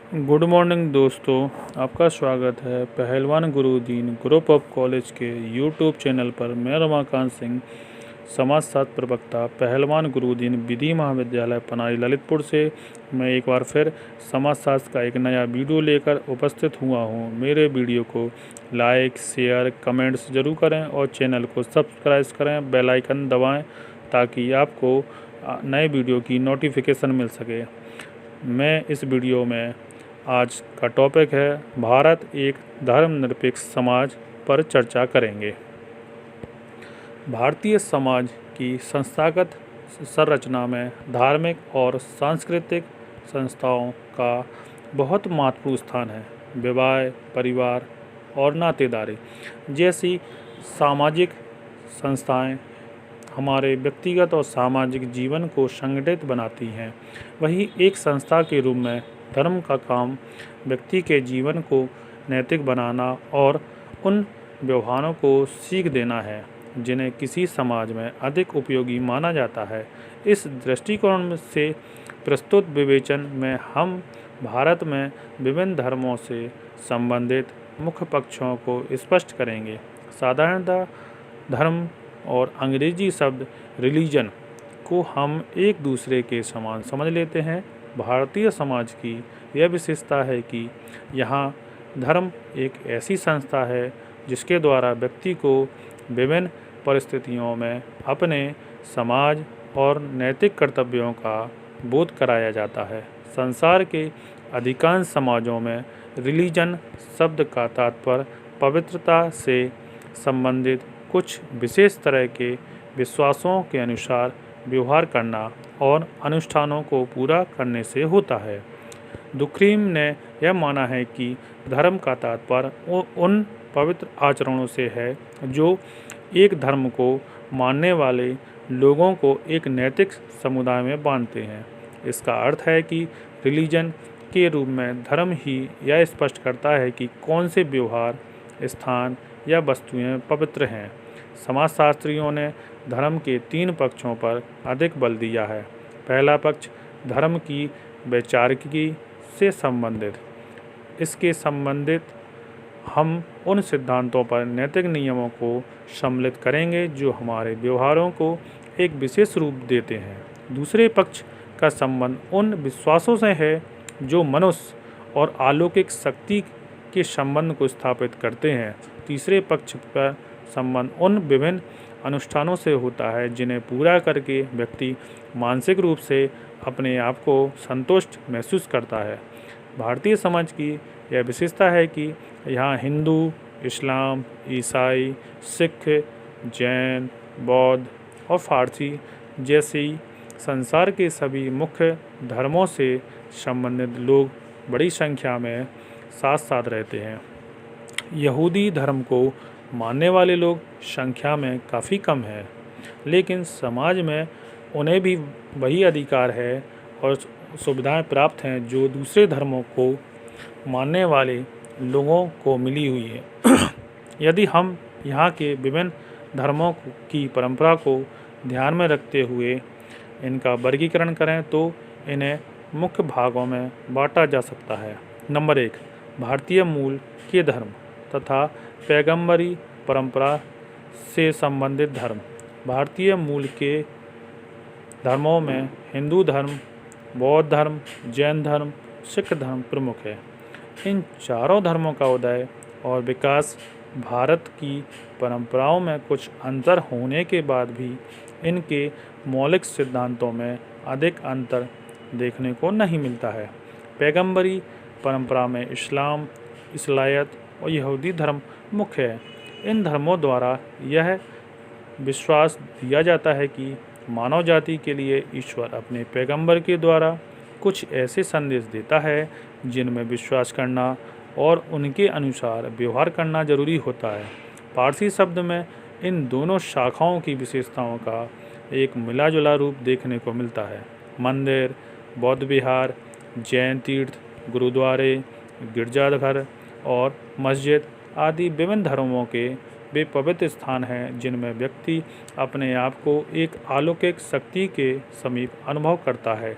Good morning दोस्तों, आपका स्वागत है पहलवान गुरुदीन ग्रुप ऑफ कॉलेज के यूट्यूब चैनल पर। मैं रमाकांत सिंह, समाजशास्त्र प्रवक्ता, पहलवान गुरुदीन विधि महाविद्यालय पनारी ललितपुर से मैं एक बार फिर समाजशास्त्र का एक नया वीडियो लेकर उपस्थित हुआ हूं। मेरे वीडियो को लाइक, शेयर, कमेंट्स जरूर करें और चैनल को सब्सक्राइब करें, बेल आइकन दबाएं ताकि आपको नए वीडियो की नोटिफिकेशन मिल सके। मैं इस वीडियो में आज का टॉपिक है भारत एक धर्मनिरपेक्ष समाज पर चर्चा करेंगे। भारतीय समाज की संस्थागत संरचना में धार्मिक और सांस्कृतिक संस्थाओं का बहुत महत्वपूर्ण स्थान है। विवाह, परिवार और नातेदारी जैसी सामाजिक संस्थाएं हमारे व्यक्तिगत और सामाजिक जीवन को संगठित बनाती हैं। वहीं एक संस्था के रूप में धर्म का काम व्यक्ति के जीवन को नैतिक बनाना और उन व्यवहारों को सीख देना है जिन्हें किसी समाज में अधिक उपयोगी माना जाता है। इस दृष्टिकोण से प्रस्तुत विवेचन में हम भारत में विभिन्न धर्मों से संबंधित मुख्य पक्षों को स्पष्ट करेंगे। साधारणतः धर्म और अंग्रेजी शब्द रिलीजन को हम एक दूसरे के समान समझ लेते हैं। भारतीय समाज की यह विशेषता है कि यहाँ धर्म एक ऐसी संस्था है जिसके द्वारा व्यक्ति को विभिन्न परिस्थितियों में अपने समाज और नैतिक कर्तव्यों का बोध कराया जाता है। संसार के अधिकांश समाजों में रिलीजन शब्द का तात्पर्य पवित्रता से संबंधित कुछ विशेष तरह के विश्वासों के अनुसार व्यवहार करना और अनुष्ठानों को पूरा करने से होता है। डुक्रीम ने यह माना है कि धर्म का तात्पर्य उन पवित्र आचरणों से है जो एक धर्म को मानने वाले लोगों को एक नैतिक समुदाय में बांधते हैं। इसका अर्थ है कि रिलीजन के रूप में धर्म ही यह स्पष्ट करता है कि कौन से व्यवहार, स्थान या वस्तुएं पवित्र हैं। समाजशास्त्रियों ने धर्म के 3 पक्षों पर अधिक बल दिया है। पहला पक्ष धर्म की वैचारिकी से संबंधित। इसके संबंधित हम उन सिद्धांतों पर नैतिक नियमों को सम्मिलित करेंगे जो हमारे व्यवहारों को एक विशेष रूप देते हैं। दूसरे पक्ष का संबंध उन विश्वासों से है जो मनुष्य और अलौकिक शक्ति के संबंध को स्थापित करते हैं। तीसरे पक्ष का संबंध उन विभिन्न अनुष्ठानों से होता है जिन्हें पूरा करके व्यक्ति मानसिक रूप से अपने आप को संतुष्ट महसूस करता है। भारतीय समाज की यह विशेषता है कि यहाँ हिंदू, इस्लाम, ईसाई, सिख, जैन, बौद्ध और फारसी जैसी संसार के सभी मुख्य धर्मों से संबंधित लोग बड़ी संख्या में साथ साथ रहते हैं। यहूदी धर्म को मानने वाले लोग संख्या में काफ़ी कम है, लेकिन समाज में उन्हें भी वही अधिकार है और सुविधाएं प्राप्त हैं जो दूसरे धर्मों को मानने वाले लोगों को मिली हुई है। यदि हम यहाँ के विभिन्न धर्मों की परंपरा को ध्यान में रखते हुए इनका वर्गीकरण करें तो इन्हें मुख्य भागों में बांटा जा सकता है। नंबर 1, भारतीय मूल के धर्म तथा पैगंबरी परंपरा से संबंधित धर्म। भारतीय मूल के धर्मों में हिंदू धर्म, बौद्ध धर्म, जैन धर्म, सिख धर्म प्रमुख है। इन चारों धर्मों का उदय और विकास भारत की परंपराओं में कुछ अंतर होने के बाद भी इनके मौलिक सिद्धांतों में अधिक अंतर देखने को नहीं मिलता है। पैगंबरी परंपरा में इस्लाम, ईसाईयत और यहूदी धर्म मुख्य है। इन धर्मों द्वारा यह विश्वास दिया जाता है कि मानव जाति के लिए ईश्वर अपने पैगंबर के द्वारा कुछ ऐसे संदेश देता है जिनमें विश्वास करना और उनके अनुसार व्यवहार करना जरूरी होता है। पारसी शब्द में इन दोनों शाखाओं की विशेषताओं का एक मिला जुला रूप देखने को मिलता है। मंदिर, बौद्ध विहार, जैन तीर्थ, गुरुद्वारे, गिरजाघर और मस्जिद आदि विभिन्न धर्मों के वे पवित्र स्थान हैं जिनमें व्यक्ति अपने आप को एक अलौकिक शक्ति के समीप अनुभव करता है।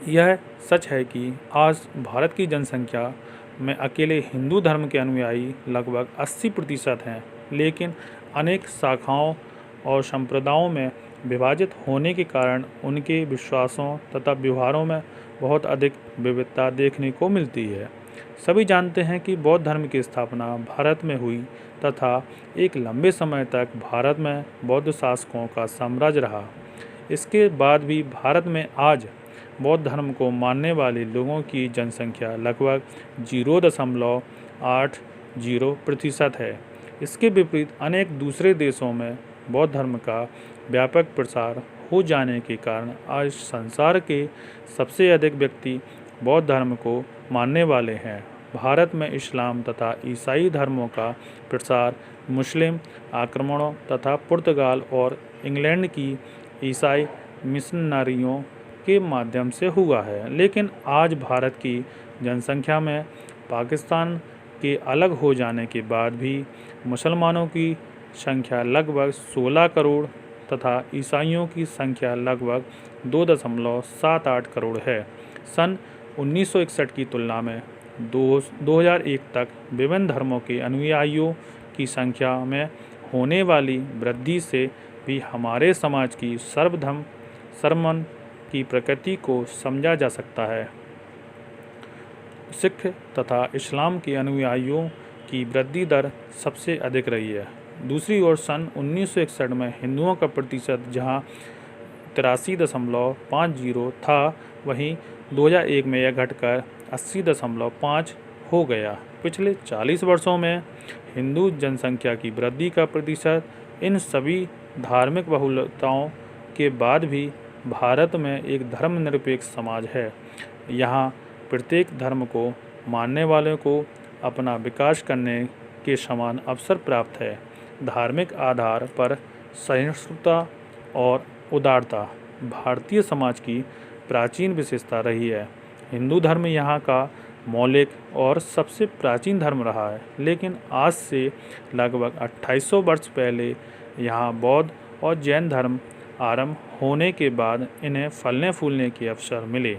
यह सच है कि आज भारत की जनसंख्या में अकेले हिंदू धर्म के अनुयायी लगभग 80% हैं, लेकिन अनेक शाखाओं और संप्रदायों में विभाजित होने के कारण उनके विश्वासों तथा व्यवहारों में बहुत अधिक विविधता देखने को मिलती है। सभी जानते हैं कि बौद्ध धर्म की स्थापना भारत में हुई तथा एक लंबे समय तक भारत में बौद्ध शासकों का साम्राज्य रहा। इसके बाद भी भारत में आज बौद्ध धर्म को मानने वाले लोगों की जनसंख्या लगभग 0.80% है। इसके विपरीत अनेक दूसरे देशों में बौद्ध धर्म का व्यापक प्रसार हो जाने के कारण आज संसार के सबसे अधिक व्यक्ति बौद्ध धर्म को मानने वाले हैं। भारत में इस्लाम तथा ईसाई धर्मों का प्रसार मुस्लिम आक्रमणों तथा पुर्तगाल और इंग्लैंड की ईसाई मिशनरियों के माध्यम से हुआ है, लेकिन आज भारत की जनसंख्या में पाकिस्तान के अलग हो जाने के बाद भी मुसलमानों की संख्या लगभग 16 करोड़ तथा ईसाइयों की संख्या लगभग 2.78 करोड़ है। सन 1961 की तुलना में 2001 तक विभिन्न धर्मों के अनुयायियों की संख्या में होने वाली वृद्धि से भी हमारे समाज की सर्वधर्म समन्वय की प्रकृति को समझा जा सकता है। सिख तथा इस्लाम के अनुयायियों की वृद्धि दर सबसे अधिक रही है। दूसरी ओर सन 1961 में हिंदुओं का प्रतिशत जहां 83.50 था, वहीं 2001 में यह घटकर 80.5 हो गया। पिछले 40 वर्षों में हिंदू जनसंख्या की वृद्धि का प्रतिशत इन सभी धार्मिक बहुलताओं के बाद भी भारत में एक धर्मनिरपेक्ष समाज है। यहाँ प्रत्येक धर्म को मानने वालों को अपना विकास करने के समान अवसर प्राप्त है। धार्मिक आधार पर सहिष्णुता और उदारता भारतीय समाज की प्राचीन विशेषता रही है। हिंदू धर्म यहाँ का मौलिक और सबसे प्राचीन धर्म रहा है, लेकिन आज से लगभग 2800 वर्ष पहले यहाँ बौद्ध और जैन धर्म आरंभ होने के बाद इन्हें फलने फूलने के अवसर मिले।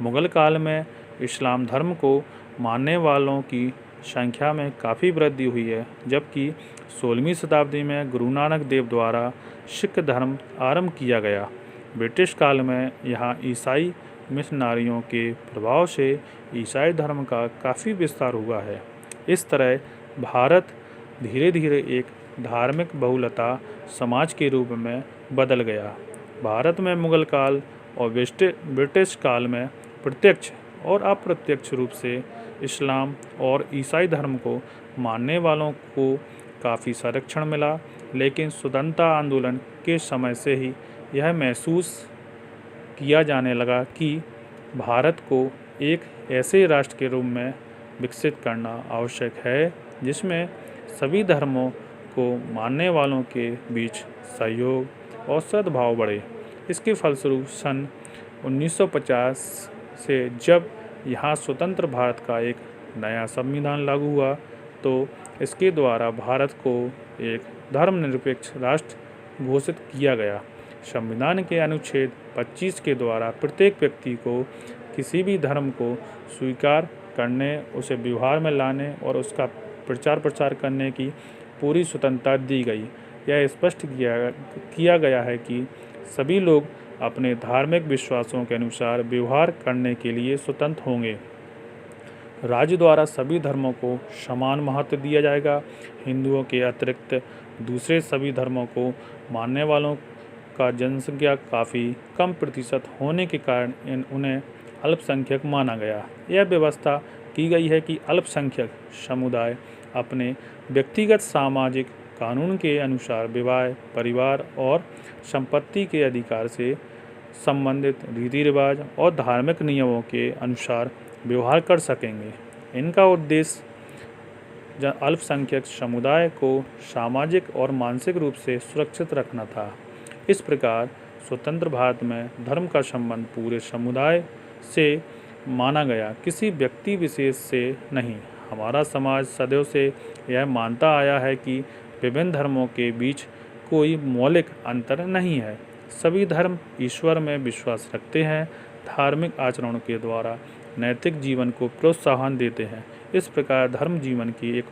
मुगल काल में इस्लाम धर्म को मानने वालों की संख्या में काफ़ी वृद्धि हुई है, जबकि 16वीं शताब्दी में गुरु नानक देव द्वारा सिख धर्म आरंभ किया गया। ब्रिटिश काल में यहाँ ईसाई मिशनरियों के प्रभाव से ईसाई धर्म का काफ़ी विस्तार हुआ है। इस तरह भारत धीरे धीरे एक धार्मिक बहुलता समाज के रूप में बदल गया। भारत में मुगल काल और ब्रिटिश काल में प्रत्यक्ष और अप्रत्यक्ष रूप से इस्लाम और ईसाई धर्म को मानने वालों को काफ़ी संरक्षण मिला, लेकिन स्वतंत्रता आंदोलन के समय से ही यह महसूस किया जाने लगा कि भारत को एक ऐसे राष्ट्र के रूप में विकसित करना आवश्यक है जिसमें सभी धर्मों को मानने वालों के बीच सहयोग और सद्भाव बढ़े। इसके फलस्वरूप सन 1950 से जब यहाँ स्वतंत्र भारत का एक नया संविधान लागू हुआ, तो इसके द्वारा भारत को एक धर्मनिरपेक्ष राष्ट्र घोषित किया गया। संविधान के अनुच्छेद 25 के द्वारा प्रत्येक व्यक्ति को किसी भी धर्म को स्वीकार करने, उसे व्यवहार में लाने और उसका प्रचार प्रसार करने की पूरी स्वतंत्रता दी गई। यह स्पष्ट किया गया है कि सभी लोग अपने धार्मिक विश्वासों के अनुसार व्यवहार करने के लिए स्वतंत्र होंगे। राज्य द्वारा सभी धर्मों को समान महत्व दिया जाएगा। हिंदुओं के अतिरिक्त दूसरे सभी धर्मों को मानने वालों का जनसंख्या काफ़ी कम प्रतिशत होने के कारण उन्हें अल्पसंख्यक माना गया। यह व्यवस्था की गई है कि अल्पसंख्यक समुदाय अपने व्यक्तिगत सामाजिक कानून के अनुसार विवाह, परिवार और संपत्ति के अधिकार से संबंधित रीति रिवाज और धार्मिक नियमों के अनुसार व्यवहार कर सकेंगे। इनका उद्देश्य अल्पसंख्यक समुदाय को सामाजिक और मानसिक रूप से सुरक्षित रखना था। इस प्रकार स्वतंत्र भारत में धर्म का संबंध पूरे समुदाय से माना गया, किसी व्यक्ति विशेष से नहीं। हमारा समाज सदैव से यह मानता आया है कि विभिन्न धर्मों के बीच कोई मौलिक अंतर नहीं है। सभी धर्म ईश्वर में विश्वास रखते हैं धार्मिक आचरणों के द्वारा नैतिक जीवन को प्रोत्साहन देते हैं। इस प्रकार धर्म जीवन की एक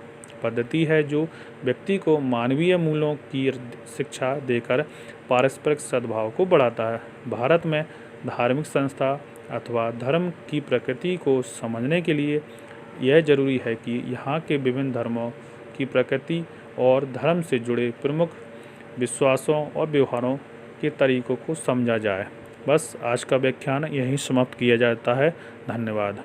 पद्धति है जो व्यक्ति को मानवीय मूल्यों की शिक्षा देकर पारस्परिक सद्भाव को बढ़ाता है। भारत में धार्मिक संस्था अथवा धर्म की प्रकृति को समझने के लिए यह जरूरी है कि यहाँ के विभिन्न धर्मों की प्रकृति और धर्म से जुड़े प्रमुख विश्वासों और व्यवहारों के तरीकों को समझा जाए। बस आज का व्याख्यान यहीं समाप्त किया जाता है। धन्यवाद।